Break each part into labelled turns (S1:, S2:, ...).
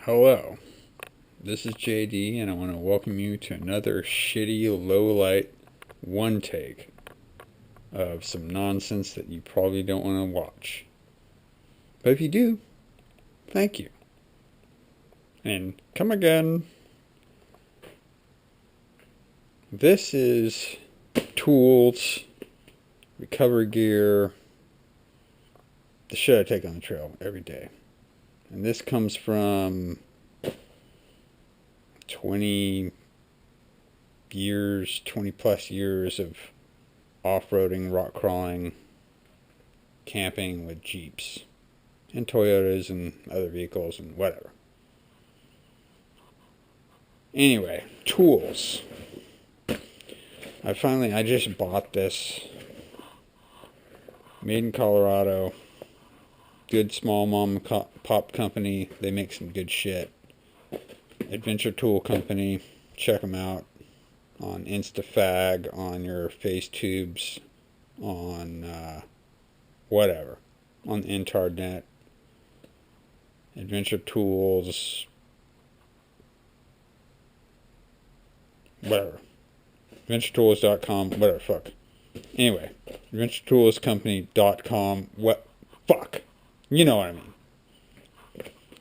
S1: Hello, this is JD, and I want to welcome you to another shitty, low light one take of some nonsense that you probably don't want to watch. But if you do, thank you. And come again. This is tools, recovery gear, the shit I take on the trail every day. And this comes from 20 years, 20 plus years of off-roading, rock crawling, camping with Jeeps and Toyotas and other vehicles and whatever. Anyway, tools. I just bought this. Made in Colorado. Good small mom and pop company. They make some good shit. Adventure Tool Company. Check them out on InstaFag, on your FaceTubes, on whatever, on the Internet. Adventure Tools, whatever. AdventureTools.com, whatever, fuck. Anyway, AdventureToolsCompany.com, what, fuck. You know what I mean.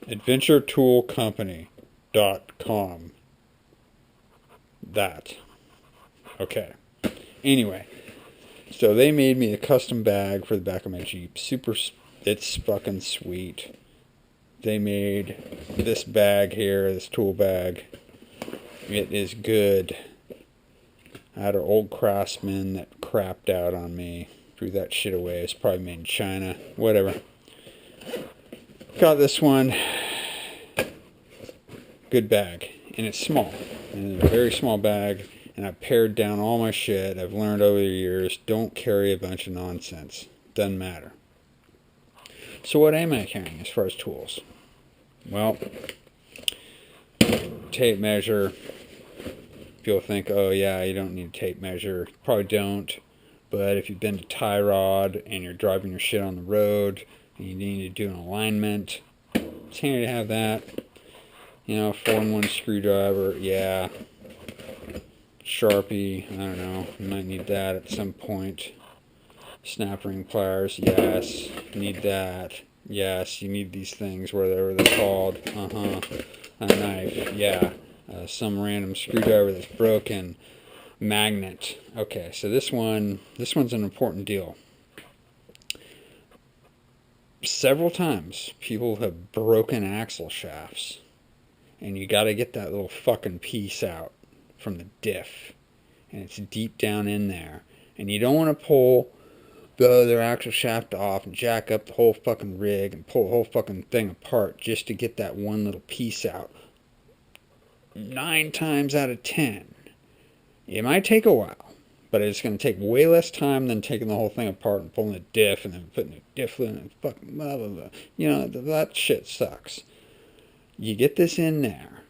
S1: AdventureToolCompany.com. That. Okay. Anyway, so they made me a custom bag for the back of my Jeep. It's fucking sweet. They made this bag here, this tool bag. It is good. I had an old Craftsman that crapped out on me. Threw that shit away. It's probably made in China. Whatever. Got this one. Good bag. And it's small. And it's a very small bag. And I've pared down all my shit. I've learned over the years, don't carry a bunch of nonsense. Doesn't matter. So what am I carrying as far as tools? Well, tape measure. People think, oh yeah, you don't need a tape measure. Probably don't. But if you've been to tie rod and you're driving your shit on the road and you need to do an alignment, it's handy to have that. You know, 4-in-1 screwdriver, yeah. Sharpie, I don't know, you might need that at some point. Snap ring pliers, yes, need that. Yes, you need these things, whatever they're called. A knife, yeah. Some random screwdriver that's broken. Magnet. Okay, so this one's an important deal. Several times people have broken axle shafts, and you got to get that little fucking piece out from the diff, and it's deep down in there, and you don't want to pull the other axle shaft off and jack up the whole fucking rig and pull the whole fucking thing apart just to get that one little piece out. 9 times out of 10, it might take a while, but it's going to take way less time than taking the whole thing apart and pulling the diff and then putting the diff in and fucking blah blah blah. You know, that shit sucks. You get this in there,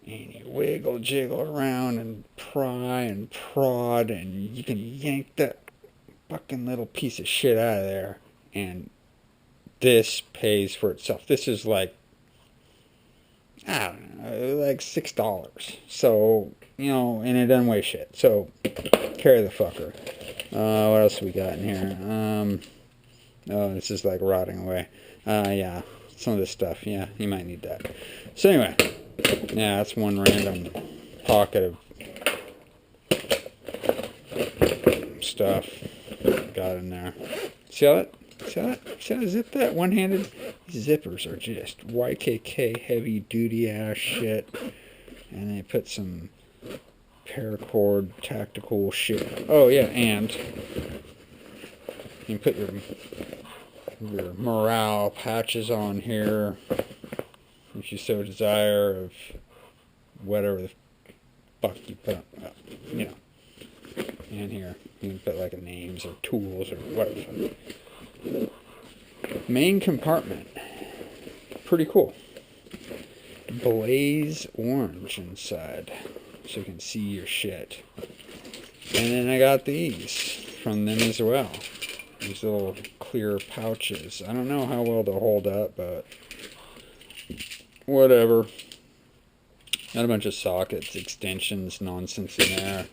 S1: and you wiggle, jiggle around and pry and prod, and you can yank that fucking little piece of shit out of there, and this pays for itself. This is like, I don't know, like $6. So, you know, and it doesn't weigh shit. So, carry the fucker. What else we got in here? Oh, this is like rotting away. Yeah, some of this stuff. Yeah, you might need that. So anyway, yeah, that's one random pocket of stuff got in there. See how that? See how I zip that one-handed? These zippers are just YKK heavy duty ass shit. And they put some paracord tactical shit. Oh yeah, and you can put your morale patches on here if you so desire, of whatever the fuck you put on, you know. And here you can put like names or tools or whatever. Main compartment, pretty cool. Blaze orange inside, so you can see your shit. And then I got these from them as well. These little clear pouches. I don't know how well they'll hold up, but whatever. Got a bunch of sockets, extensions, nonsense in there.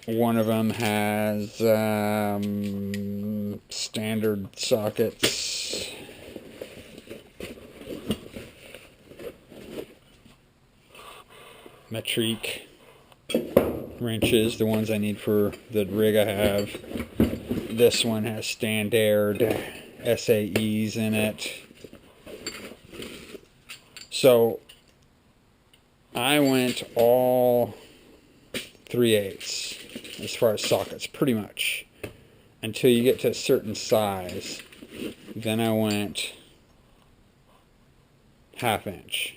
S1: One of them has standard sockets. Metrique wrenches, the ones I need for the rig I have. This one has standard SAEs in it. So I went all 3/8 as far as sockets, pretty much, until you get to a certain size. Then I went 1/2 inch,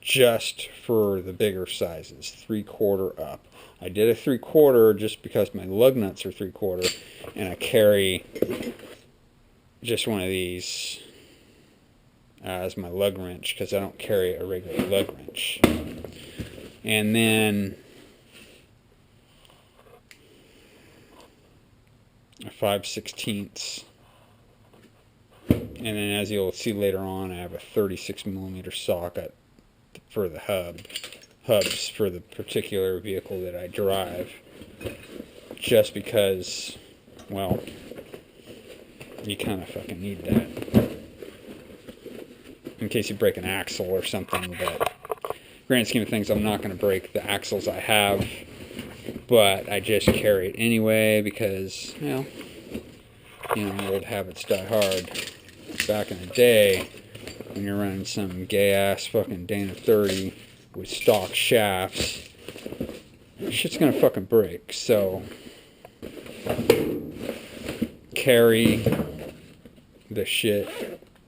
S1: just for the bigger sizes, 3/4 up. I did a 3/4 just because my lug nuts are 3/4, and I carry just one of these as my lug wrench because I don't carry a regular lug wrench. And then a 5/16, and then as you'll see later on, I have a 36mm socket for the hubs for the particular vehicle that I drive, just because, well, you kind of fucking need that in case you break an axle or something. But grand scheme of things, I'm not going to break the axles I have, but I just carry it anyway because, well, you know, old habits die hard. Back in the day, when you're running some gay-ass fucking Dana 30 with stock shafts, shit's gonna fucking break. So, carry the shit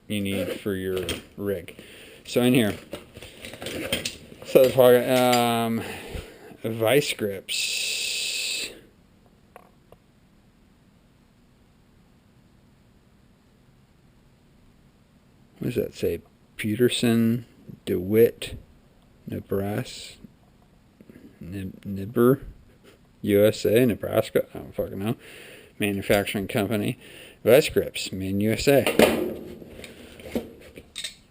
S1: you need for your rig. So in here, so the pocket, vice grips. What does that say? Peterson, DeWitt, Nebraska, Nibber, USA, Nebraska. I don't fucking know. Manufacturing company. Vice grips, made in USA.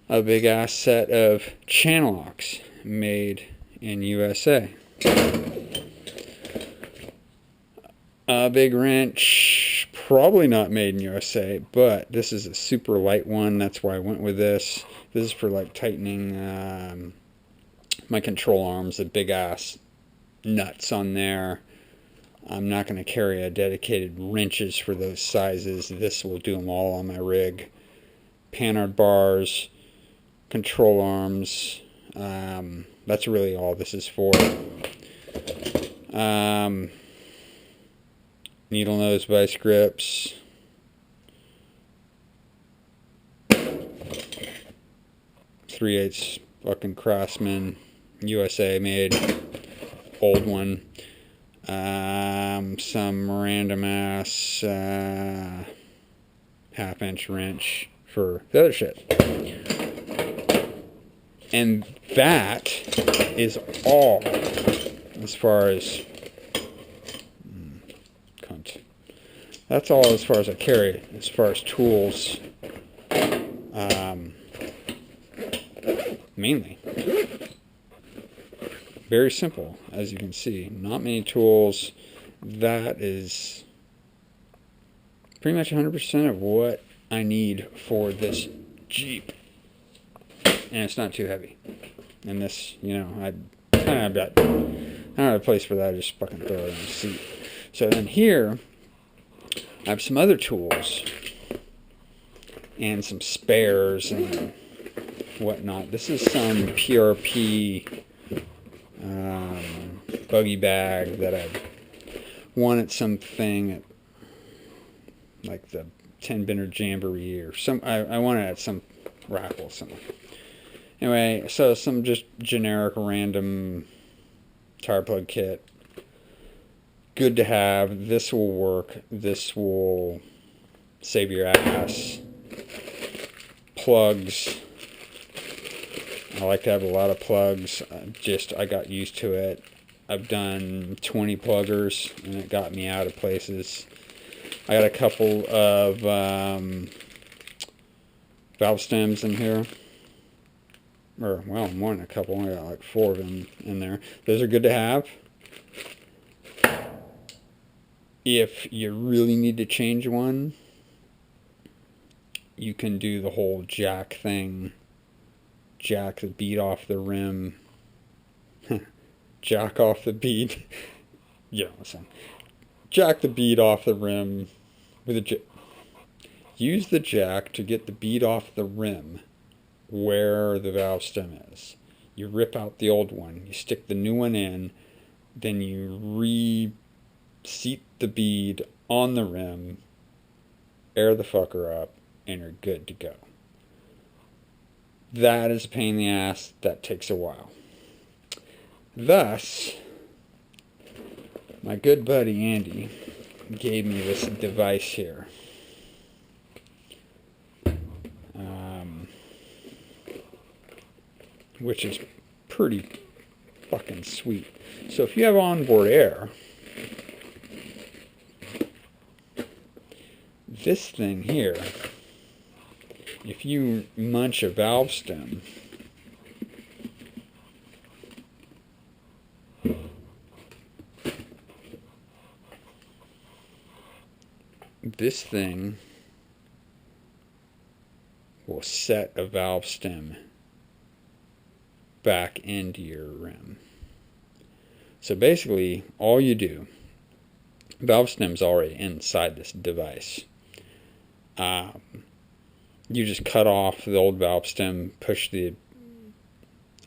S1: A big ass set of channel locks, made in USA. A big wrench, probably not made in USA, but this is a super light one. That's why I went with this. This is for like tightening my control arms, the big ass nuts on there. I'm not going to carry a dedicated wrenches for those sizes. This will do them all on my rig. Panhard bars, control arms. That's really all this is for. Needle nose vice grips. .3/8 fucking Craftsman, USA made, old one. Some random ass 1/2 inch wrench for the other shit. And that is all as far as that's all as far as I carry as far as tools, mainly. Very simple, as you can see. Not many tools. That is pretty much 100% of what I need for this Jeep. And it's not too heavy. And this, you know, I don't have a place for that. I just fucking throw it in the seat. So then here, I have some other tools and some spares and whatnot. This is some PRP buggy bag that I won at something at like the 10-Bender Jamboree or some. I won it at some raffle somewhere. Anyway, so some just generic random tire plug kit. Good to have. This will work. This will save your ass. Plugs. I like to have a lot of plugs. I got used to it. I've done 20 pluggers, and it got me out of places. I got a couple of valve stems in here. Or, well, more than a couple. I got like 4 of them in there. Those are good to have. If you really need to change one, you can do the whole jack thing. Jack the bead off the rim. Jack off the bead. You know what I'm saying. Jack the bead off the rim with a use the jack to get the bead off the rim where the valve stem is. You rip out the old one, you stick the new one in, then you reseat the bead on the rim, air the fucker up, and you're good to go. That is a pain in the ass. That takes a while. Thus, my good buddy Andy gave me this device here. Which is pretty fucking sweet. So if you have onboard air, this thing here, if you munch a valve stem, this thing will set a valve stem back into your rim. So basically, all you do, valve stem's already inside this device. You just cut off the old valve stem, push the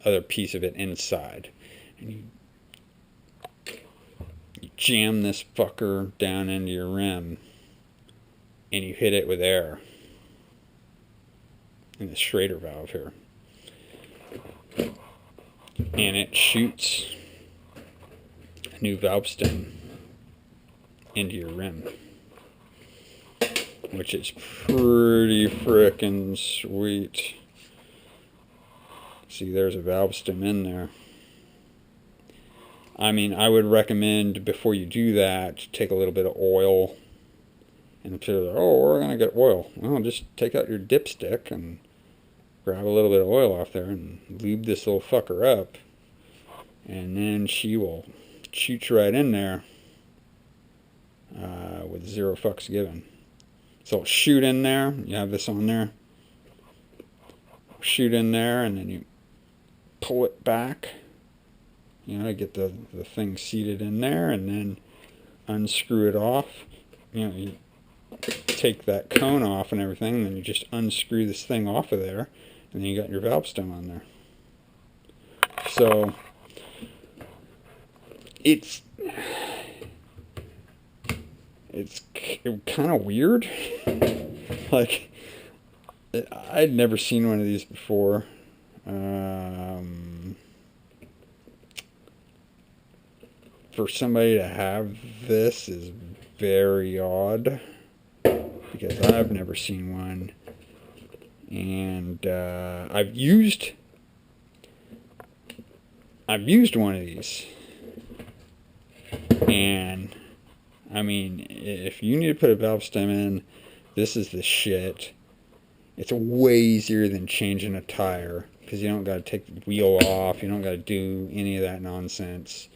S1: other piece of it inside, and you jam this fucker down into your rim, and you hit it with air in the Schrader valve here. And it shoots a new valve stem into your rim, which is pretty frickin' sweet. See, there's a valve stem in there. I mean, I would recommend before you do that, take a little bit of oil. And if you're like, oh, we're going to get oil. Well, just take out your dipstick and grab a little bit of oil off there and lube this little fucker up, and then she will shoot right in there with 0 fucks given. So it'll shoot in there. You have this on there. Shoot in there, and then you pull it back. You know, get the thing seated in there, and then unscrew it off. You know, you take that cone off and everything, and then you just unscrew this thing off of there. And then you got your valve stem on there. So it's kind of weird. Like, I'd never seen one of these before. For somebody to have this is very odd, because I've never seen one. And I've used one of these, and I mean, if you need to put a valve stem in, this is the shit. It's way easier than changing a tire, because you don't got to take the wheel off, you don't got to do any of that nonsense.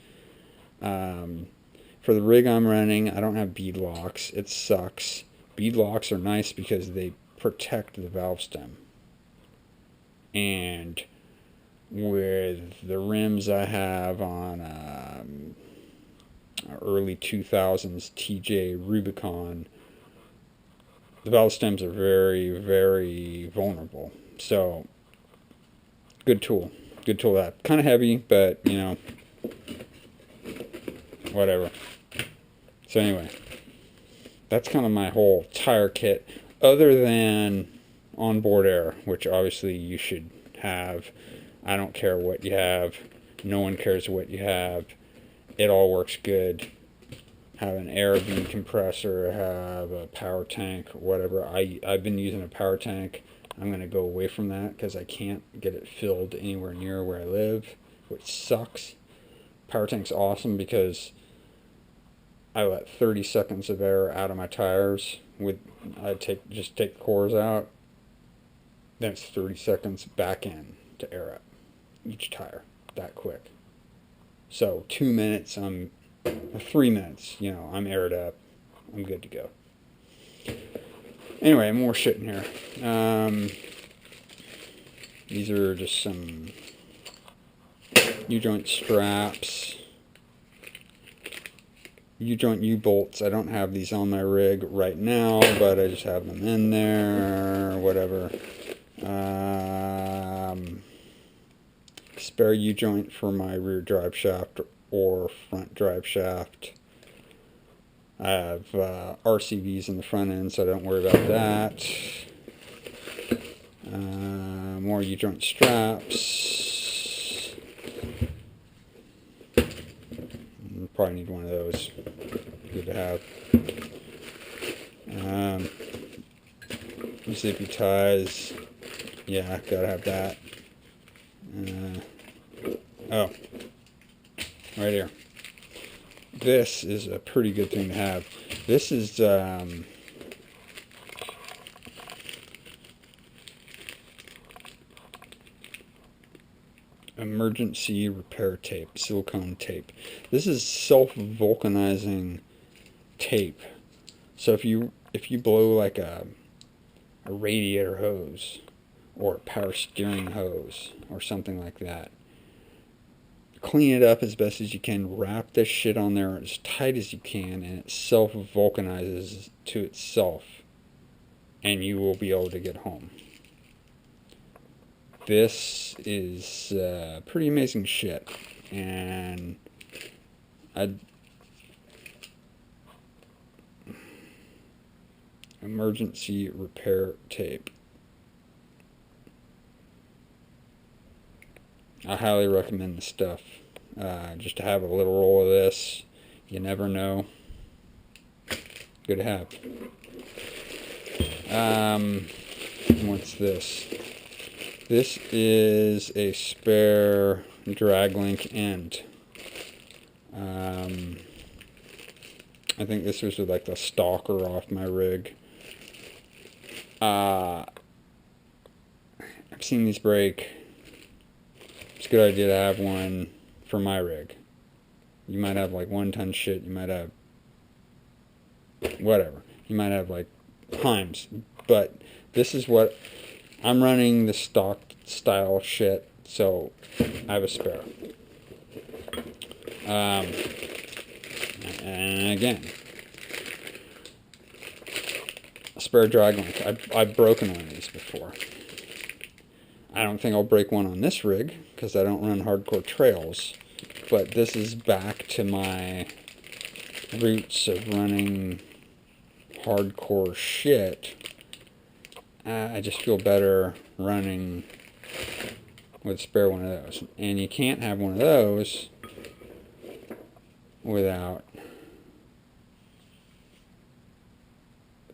S1: For the rig I'm running, I don't have bead locks. It sucks. Bead locks are nice because they protect the valve stem. And with the rims I have on early 2000s TJ Rubicon, the valve stems are very, very vulnerable. So, good tool. Good tool. That kind of heavy, but you know, whatever. So anyway, that's kind of my whole tire kit, other than onboard air, which obviously you should have. I don't care what you have. No one cares what you have. It all works good. Have an air bead compressor, have a power tank, whatever. I've been using a power tank. I'm going to go away from that because I can't get it filled anywhere near where I live, which sucks. Power tank's awesome because I let 30 seconds of air out of my tires. Just take the cores out, Then it's 30 seconds back in to air up each tire, that quick. So 2 minutes, or 3 minutes, I'm aired up, I'm good to go. Anyway, more shit in here. These are just some U-joint straps, U-joint U-bolts. I don't have these on my rig right now, but I just have them in there, whatever. Spare U-joint for my rear drive shaft or front drive shaft. I have RCVs in the front end, so I don't worry about that. More U-joint straps. Probably need one of those. Good to have. Zippy ties. Yeah, gotta have that. Oh, right here. This is a pretty good thing to have. This is emergency repair tape, silicone tape. This is self-vulcanizing tape. So if you blow like a radiator hose or a power steering hose or something like that, clean it up as best as you can, wrap this shit on there as tight as you can, and it self-vulcanizes to itself, and you will be able to get home. This is pretty amazing shit, and emergency repair tape. I highly recommend the stuff. Just to have a little roll of this, you never know. Good to have. What's this? This is a spare drag link end. I think this was like the stalker off my rig. I've seen these break. It's a good idea to have one for my rig. You might have like 1-ton shit. You might have whatever. You might have like Heims. But this is what I'm running, the stock style shit. So I have a spare. And again, a spare drag link. I've broken one of these before. I don't think I'll break one on this rig because I don't run hardcore trails, but this is back to my roots of running hardcore shit. I just feel better running with a spare one of those. And you can't have one of those without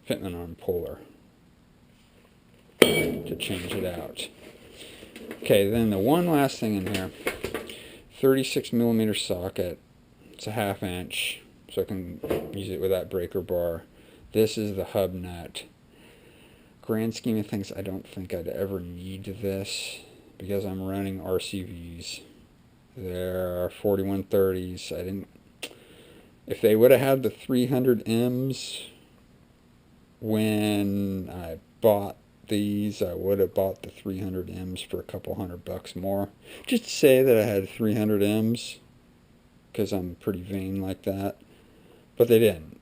S1: fitment on puller to change it out. Okay, then the one last thing in here, 36mm socket. It's a 1/2 inch, so I can use it with that breaker bar. This is the hub nut. Grand scheme of things, I don't think I'd ever need this because I'm running RCVs. They're 4130s. If they would have had the 300Ms when I bought these, I would have bought the 300Ms for a couple $100 more. Just to say that I had 300Ms, because I'm pretty vain like that. But they didn't.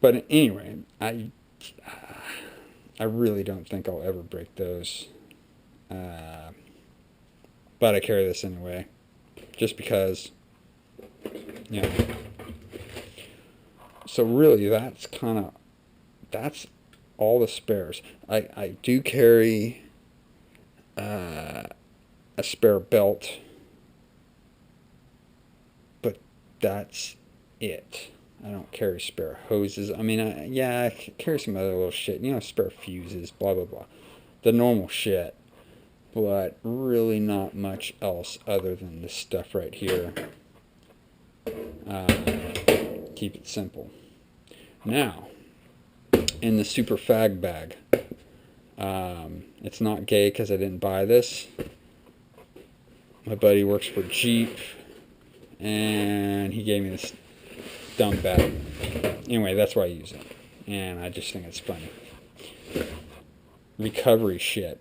S1: But anyway, I really don't think I'll ever break those. But I carry this anyway, just because, you know. So really, that's all the spares. I do carry a spare belt, but that's it. I don't carry spare hoses. I mean, I carry some other little shit, spare fuses, blah, blah, blah. The normal shit, but really not much else other than this stuff right here. Keep it simple. Now, in the super fag bag, It's not gay because I didn't buy this. My buddy works for Jeep, and he gave me this dumb bag. Anyway, that's why I use it, and I just think it's funny. Recovery shit.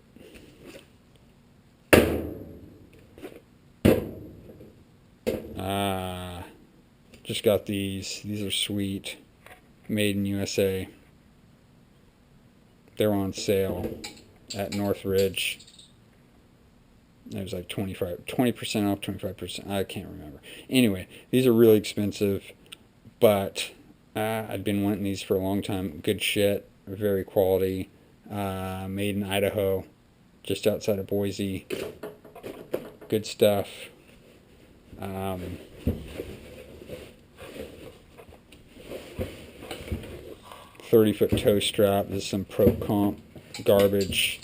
S1: Just got these. These are sweet. Made in USA. They're on sale at Northridge. It was like 20% off, 25%. I can't remember. Anyway, these are really expensive, but I'd been wanting these for a long time. Good shit. Very quality. Made in Idaho, just outside of Boise. Good stuff. 30-foot toe strap. This is some Pro Comp garbage.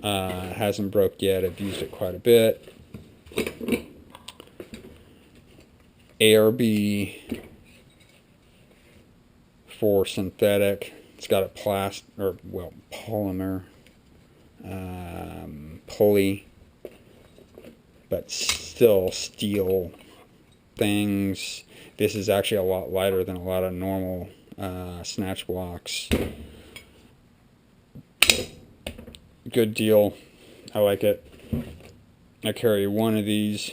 S1: Hasn't broke yet. I've used it quite a bit. ARB for synthetic. It's got a polymer, pulley, but still steel things. This is actually a lot lighter than a lot of normal snatch blocks. Good deal. I like it. I carry one of these,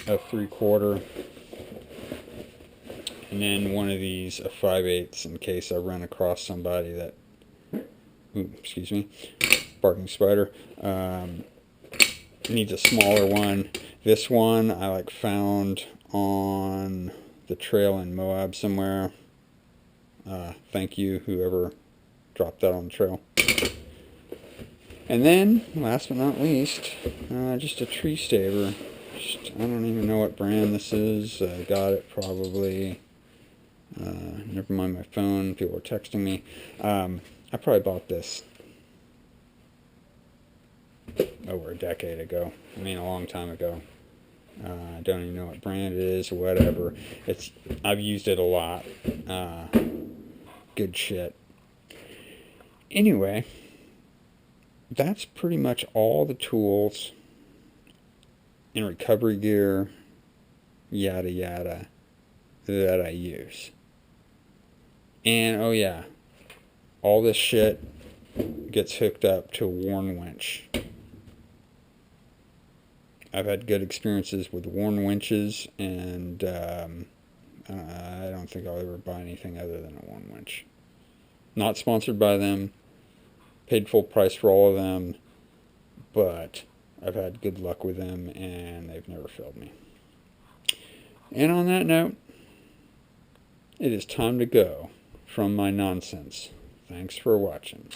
S1: a 3/4, and then one of these, a 5/8, in case I run across somebody that, ooh, excuse me, barking spider, needs a smaller one. This one I found on the trail in Moab somewhere. Thank you, whoever dropped that on the trail. And then, last but not least, just a tree staver. I don't even know what brand this is. I got it probably. Never mind my phone. People are texting me. I probably bought this over a decade ago. I mean, a long time ago. I don't even know what brand it is or whatever. I've used it a lot. Good shit. Anyway, that's pretty much all the tools and recovery gear, yada yada, that I use. And oh yeah, all this shit gets hooked up to a Warn winch. I've had good experiences with Warn winches, and I don't think I'll ever buy anything other than a Warn winch. Not sponsored by them. Paid full price for all of them, but I've had good luck with them, and they've never failed me. And on that note, it is time to go from my nonsense. Thanks for watching.